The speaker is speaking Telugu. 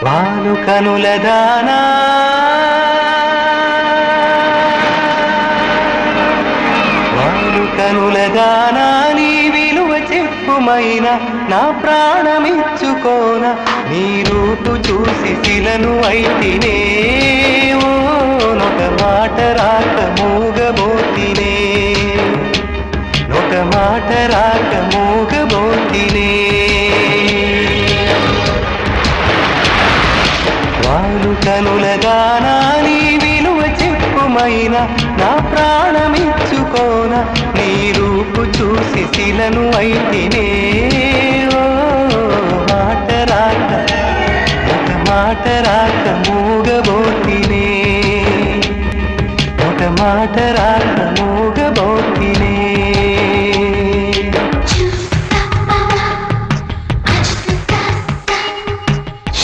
వాలు కనులదానా వాలు కనులదానా నీ విలువ చెప్పుమైనా నా ప్రాణమిచ్చుకోన నీ రూపు చూసి శిలను అయితినే ఒక మాట రాక మూగబోతినే ఒక మాట రాక మూగబోతినే వాలు కనులదానా నీ విలువ చెప్పుమైనా నా ప్రాణమిచ్చుకోన నీ రూపు చూసి శిలను అయితినే మాట రాక ఒక మాట రాక మూగబోతినే ఒక మాట రాక